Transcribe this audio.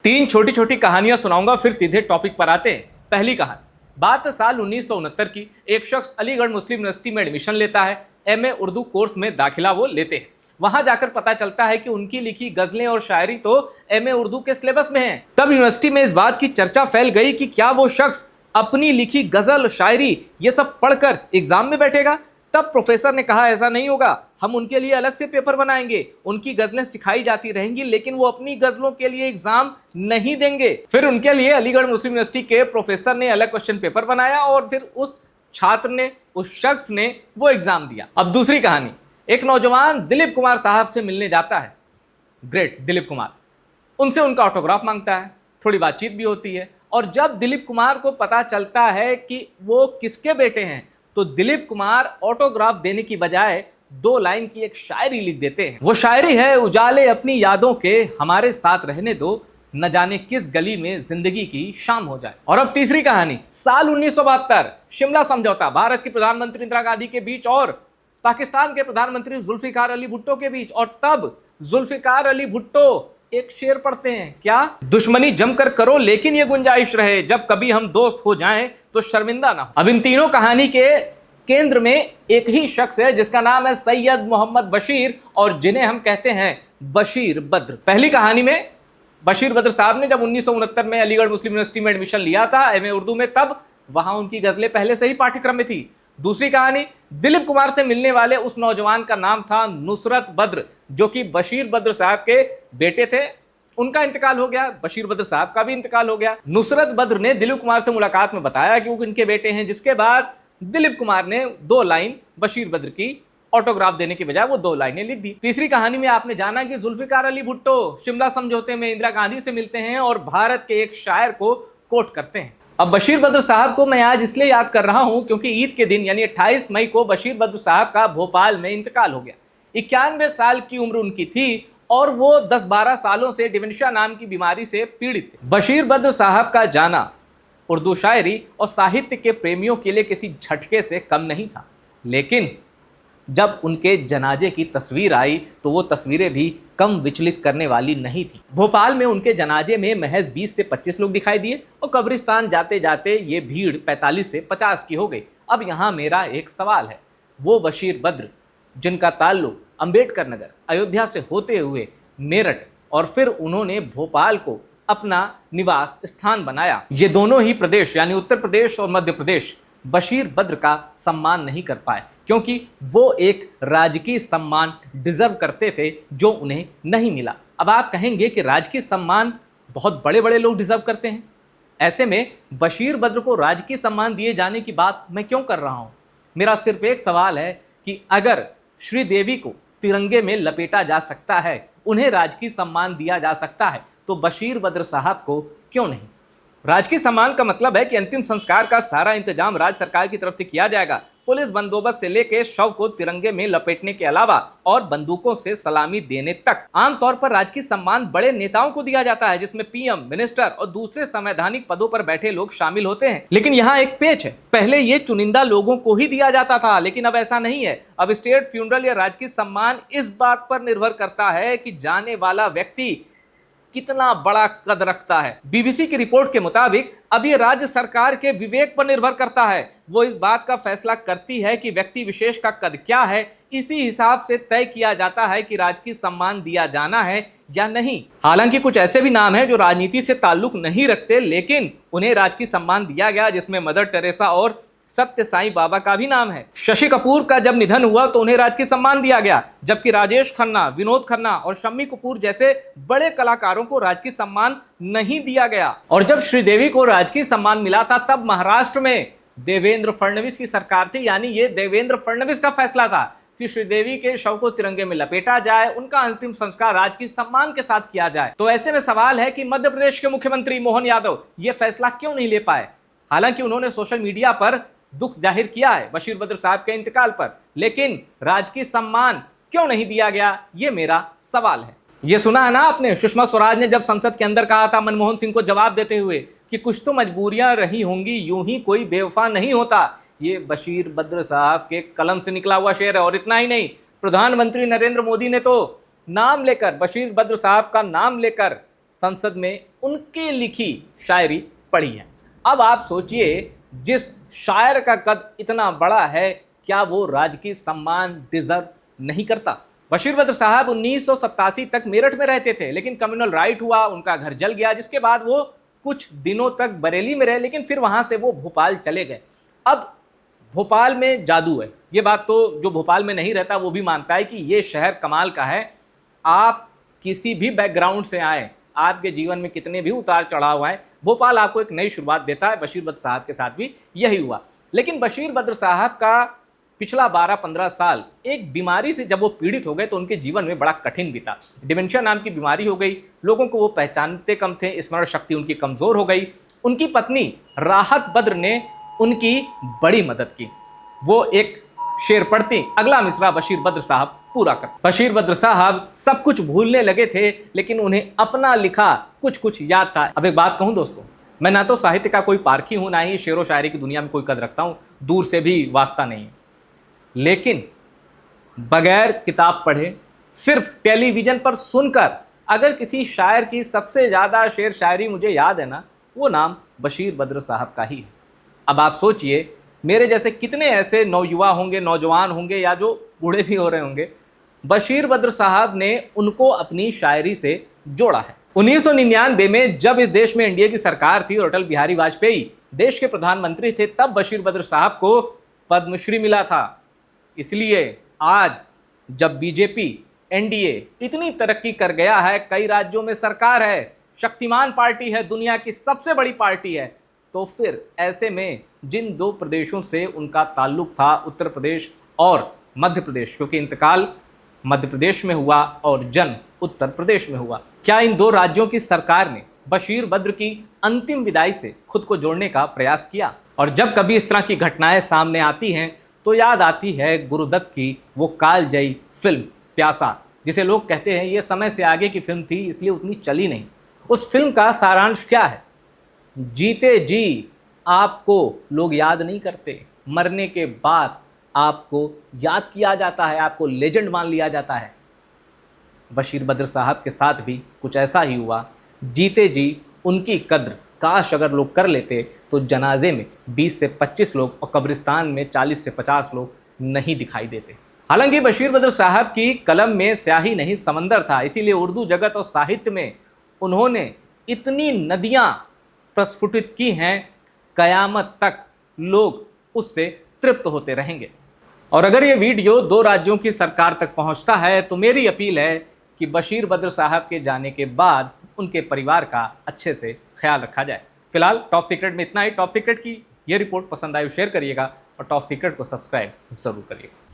तीन छोटी छोटी कहानियां सुनाऊंगा, फिर सीधे टॉपिक पर आते हैं। पहली कहानी, बात साल 1969 की। एक शख्स अलीगढ़ मुस्लिम यूनिवर्सिटी में एडमिशन लेता है। एमए उर्दू कोर्स में दाखिला वो लेते हैं। वहां जाकर पता चलता है कि उनकी लिखी गजलें और शायरी तो एमए उर्दू के सिलेबस में है। तब यूनिवर्सिटी में इस बात की चर्चा फैल गई कि क्या वो शख्स अपनी लिखी गजल, शायरी ये सब पढ़कर एग्जाम में बैठेगा। तब प्रोफेसर ने कहा, ऐसा नहीं होगा, हम उनके लिए अलग से पेपर बनाएंगे, उनकी गजलें सिखाई जाती रहेंगी, लेकिन वो अपनी गजलों के लिए एग्जाम नहीं देंगे। फिर उनके लिए अलीगढ़ मुस्लिम यूनिवर्सिटी के प्रोफेसर ने अलग क्वेश्चन पेपर बनाया और फिर उस छात्र ने, उस शख्स ने वो एग्जाम दिया। अब दूसरी कहानी, एक नौजवान दिलीप कुमार साहब से मिलने जाता है। ग्रेट दिलीप कुमार, उनसे उनका ऑटोग्राफ मांगता है, थोड़ी बातचीत भी होती है। और जब दिलीप कुमार को पता चलता है कि वो किसके बेटे हैं, तो दिलीप कुमार ऑटोग्राफ देने की बजाय 2 लाइन की एक शायरी लिख देते हैं। वो शायरी है, उजाले अपनी यादों के हमारे साथ रहने दो, न जाने किस गली में जिंदगी की शाम हो जाए। और अब तीसरी कहानी, साल 1972, शिमला समझौता, भारत की प्रधानमंत्री इंदिरा गांधी के बीच और पाकिस्तान के प्रधानमंत्री जुल्फिकार अली भुट्टो के बीच। और तब जुल्फिकार अली भुट्टो एक शेर पढ़ते हैं, क्या? दुश्मनी जमकर करो लेकिन ये गुंजाइश रहे, जब कभी हम दोस्त हो जाएं तो शर्मिंदा ना हो। अब इन तीनों कहानी के केंद्र में एक ही शख्स है जिसका नाम है सैयद मोहम्मद बशीर, और जिन्हें हम कहते हैं बशीर बद्र। पहली कहानी में बशीर बद्र साहब ने जब 1969 में अलीगढ़ मुस्लिम यूनिवर्सिटी में एडमिशन लिया था एमए उर्दू में, तब वहां उनकी गजलें पहले से ही पाठ्यक्रम में थी। दूसरी कहानी, दिलीप कुमार से मिलने वाले उस नौजवान का नाम था नुसरत बद्र, जो कि बशीर बद्र साहब के बेटे थे। उनका इंतकाल हो गया, बशीर बद्र साहब का भी इंतकाल हो गया। नुसरत बद्र ने दिलीप कुमार से मुलाकात में बताया कि वो इनके बेटे हैं, जिसके बाद दिलीप कुमार ने 2 लाइन बशीर बद्र की ऑटोग्राफ देने की बजाय वो 2 लाइनें लिख दी। तीसरी कहानी में आपने जाना कि जुल्फिकार अली भुट्टो शिमला समझौते में इंदिरा गांधी से मिलते हैं और भारत के एक शायर को कोट करते हैं। अब बशीर बद्र साहब को मैं आज इसलिए याद कर रहा हूं क्योंकि ईद के दिन यानी 28 मई को बशीर बद्र साहब का भोपाल में इंतकाल हो गया। 91 साल की उम्र उनकी थी और वो 10-12 सालों से डिमेंशिया नाम की बीमारी से पीड़ित थे। बशीर बद्र साहब का जाना उर्दू शायरी और साहित्य के प्रेमियों के लिए किसी झटके से कम नहीं था, लेकिन जब उनके जनाजे की तस्वीर आई तो वो तस्वीरें भी कम विचलित करने वाली नहीं थी। भोपाल में उनके जनाजे में महज 20 से 25 लोग दिखाई दिए और कब्रिस्तान जाते जाते ये भीड़ 45 से 50 की हो गई। अब यहाँ मेरा एक सवाल है, वो बशीर बद्र जिनका ताल्लुक अंबेडकर नगर अयोध्या से होते हुए मेरठ और फिर उन्होंने भोपाल को अपना निवास स्थान बनाया, ये दोनों ही प्रदेश यानी उत्तर प्रदेश और मध्य प्रदेश बशीर बद्र का सम्मान नहीं कर पाए, क्योंकि वो एक राजकीय सम्मान डिजर्व करते थे जो उन्हें नहीं मिला। अब आप कहेंगे कि राजकीय सम्मान बहुत बड़े बड़े लोग डिजर्व करते हैं, ऐसे में बशीर बद्र को राजकीय सम्मान दिए जाने की बात मैं क्यों कर रहा हूं? मेरा सिर्फ एक सवाल है कि अगर श्रीदेवी को तिरंगे में लपेटा जा सकता है, उन्हें राजकीय सम्मान दिया जा सकता है, तो बशीर बद्र साहब को क्यों नहीं? राजकीय सम्मान का मतलब है कि अंतिम संस्कार का सारा इंतजाम राज्य सरकार की तरफ से किया जाएगा। पुलिस बंदोबस्त से लेकर शव को तिरंगे में लपेटने के अलावा और बंदूकों से सलामी देने तक। आमतौर पर राजकीय सम्मान बड़े नेताओं को दिया जाता है, जिसमें पीएम, मिनिस्टर और दूसरे संवैधानिक पदों पर बैठे लोग शामिल होते हैं। लेकिन यहाँ एक पेच है, पहले ये चुनिंदा लोगों को ही दिया जाता था, लेकिन अब ऐसा नहीं है। अब स्टेट फ्यूनरल या राजकीय सम्मान इस बात पर निर्भर करता है कि जाने वाला व्यक्ति कितना बड़ा कद रखता है। बीबीसी की रिपोर्ट के मुताबिक अब ये राज्य सरकार के विवेक पर निर्भर करता है। वो इस बात का फैसला करती है कि व्यक्ति विशेष का कद क्या है, इसी हिसाब से तय किया जाता है कि राजकीय सम्मान दिया जाना है या नहीं। हालांकि कुछ ऐसे भी नाम हैं जो राजनीति से ताल्लुक नहीं रखते, लेकिन उन्हें राजकीय सम्मान दिया गया, जिसमें मदर टेरेसा और सत्य साईं बाबा का भी नाम है। शशि कपूर का जब निधन हुआ तो उन्हें राजकीय सम्मान दिया गया, जबकि राजेश खन्ना, विनोद खन्ना और शम्मी कपूर जैसे बड़े कलाकारों को राजकीय सम्मान नहीं दिया गया। और जब श्रीदेवी को राजकीय सम्मान मिला था, तब महाराष्ट्र में देवेंद्र फडणवीस की सरकार थी, यानी ये देवेंद्र फडणवीस का फैसला था कि श्रीदेवी के शव को तिरंगे में लपेटा जाए, उनका अंतिम संस्कार राजकीय सम्मान के साथ किया जाए। तो ऐसे में सवाल है कि मध्य प्रदेश के मुख्यमंत्री मोहन यादव ये फैसला क्यों नहीं ले पाए? हालांकि उन्होंने सोशल मीडिया पर दुख जाहिर किया है बशीर बद्र साहब के इंतकाल पर, लेकिन राजकीय सम्मान क्यों नहीं दिया गया, ये मेरा सवाल है। ये सुना है ना आपने, सुषमा स्वराज ने जब संसद के अंदर कहा था मनमोहन सिंह को जवाब देते हुए कि कुछ तो मजबूरियां रही होंगी, यूं ही कोई बेवफा नहीं होता। ये बशीर बद्र साहब के कलम से निकला हुआ शेर है। और इतना ही नहीं, प्रधानमंत्री नरेंद्र मोदी ने तो नाम लेकर, बशीर बद्र साहब का नाम लेकर संसद में उनके लिखी शायरी पढ़ी है। अब आप सोचिए, जिस शायर का कद इतना बड़ा है, क्या वो राजकीय सम्मान डिजर्व नहीं करता? बशीर बद्र साहब 1987 तक मेरठ में रहते थे, लेकिन कम्युनल राइट हुआ, उनका घर जल गया, जिसके बाद वो कुछ दिनों तक बरेली में रहे, लेकिन फिर वहां से वो भोपाल चले गए। अब भोपाल में जादू है, ये बात तो जो भोपाल में नहीं रहता वो भी मानता है कि ये शहर कमाल का है। आप किसी भी बैकग्राउंड से आए, आपके जीवन में कितने भी उतार चढ़ाव आए, भोपाल आपको एक नई शुरुआत देता है। बशीर बद्र साहब के साथ भी यही हुआ। लेकिन बशीर बद्र साहब का पिछला 12-15 साल एक बीमारी से जब वो पीड़ित हो गए तो उनके जीवन में बड़ा कठिन बीता। डिमेंशिया नाम की बीमारी हो गई, लोगों को वो पहचानते कम थे, स्मरण शक्ति उनकी कमज़ोर हो गई। उनकी पत्नी राहत बद्र ने उनकी बड़ी मदद की। वो एक शेर पढ़ती, अगला मिसरा बशीर बद्र साहब पूरा कर। बशीर बद्र साहब सब कुछ भूलने लगे थे, लेकिन उन्हें अपना लिखा कुछ कुछ याद था। अब एक बात कहूं दोस्तों, मैं ना तो साहित्य का कोई पारखी हूं, ना ही शेरो शायरी की दुनिया में कोई कद रखता हूं, दूर से भी वास्ता नहीं है। लेकिन बगैर किताब पढ़े, सिर्फ टेलीविजन पर सुनकर अगर किसी शायर की सबसे ज़्यादा शेर शायरी मुझे याद है ना, वो नाम बशीर बद्र साहब का ही है। अब आप सोचिए, मेरे जैसे कितने ऐसे नौयुवा होंगे, नौजवान होंगे, या जो बूढ़े भी हो रहे होंगे, बशीर बद्र साहब ने उनको अपनी शायरी से जोड़ा है। 1999 में जब इस देश में एनडीए की सरकार थी और अटल बिहारी वाजपेयी देश के प्रधानमंत्री थे, तब बशीर बद्र साहब को पद्मश्री मिला था। इसलिए आज जब बीजेपी, एनडीए इतनी तरक्की कर गया है, कई राज्यों में सरकार है, शक्तिमान पार्टी है, दुनिया की सबसे बड़ी पार्टी है, तो फिर ऐसे में जिन दो प्रदेशों से उनका ताल्लुक था, उत्तर प्रदेश और मध्य प्रदेश, क्योंकि इंतकाल मध्य प्रदेश में हुआ और जन्म उत्तर प्रदेश में हुआ, क्या इन दो राज्यों की सरकार ने बशीर बद्र की अंतिम विदाई से खुद को जोड़ने का प्रयास किया? और जब कभी इस तरह की घटनाएं सामने आती हैं तो याद आती है गुरुदत्त की वो कालजयी फिल्म प्यासा, जिसे लोग कहते हैं ये समय से आगे की फिल्म थी इसलिए उतनी चली नहीं। उस फिल्म का सारांश क्या है? जीते जी आपको लोग याद नहीं करते, मरने के बाद आपको याद किया जाता है, आपको लेजेंड मान लिया जाता है। बशीर बद्र साहब के साथ भी कुछ ऐसा ही हुआ। जीते जी उनकी कद्र काश अगर लोग कर लेते तो जनाजे में 20 से 25 लोग और कब्रिस्तान में 40 से 50 लोग नहीं दिखाई देते। हालांकि बशीर बद्र साहब की कलम में स्याही नहीं समंदर था, इसीलिए उर्दू जगत और साहित्य में उन्होंने इतनी नदियां प्रस्फुटित की हैं, कयामत तक लोग उससे तृप्त होते रहेंगे। और अगर ये वीडियो दो राज्यों की सरकार तक पहुंचता है तो मेरी अपील है कि बशीर बद्र साहब के जाने के बाद उनके परिवार का अच्छे से ख्याल रखा जाए। फिलहाल टॉप सीक्रेट में इतना ही। टॉप सीक्रेट की ये रिपोर्ट पसंद आई शेयर करिएगा और टॉप सीक्रेट को सब्सक्राइब जरूर करिएगा।